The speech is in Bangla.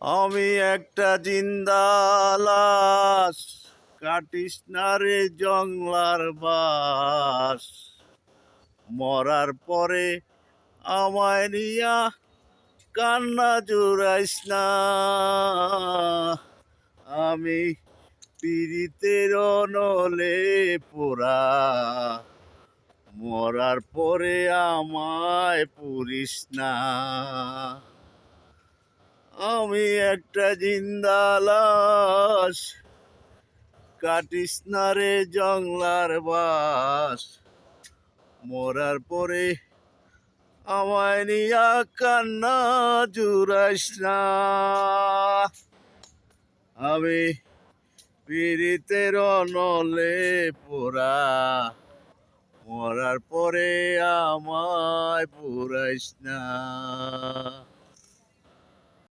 আমি একটা জিন্দা লাশ, কাটিস না রে জংলার বাস। মরার পরে আমায় নিয়া কান্না জুড়াইস না। আমি পীড়িতের নলে পোড়া, মরার পরে আমায় পুরিস না। আমি একটা জিন্দা লাশ, কাটিস না রে জংলার বাস। মরার পরে আমায় নিয়া কান্না জুড়াইস না। আমি পীড়িতের নলে পোড়া, মরার পরে আমায় পুরাইস না।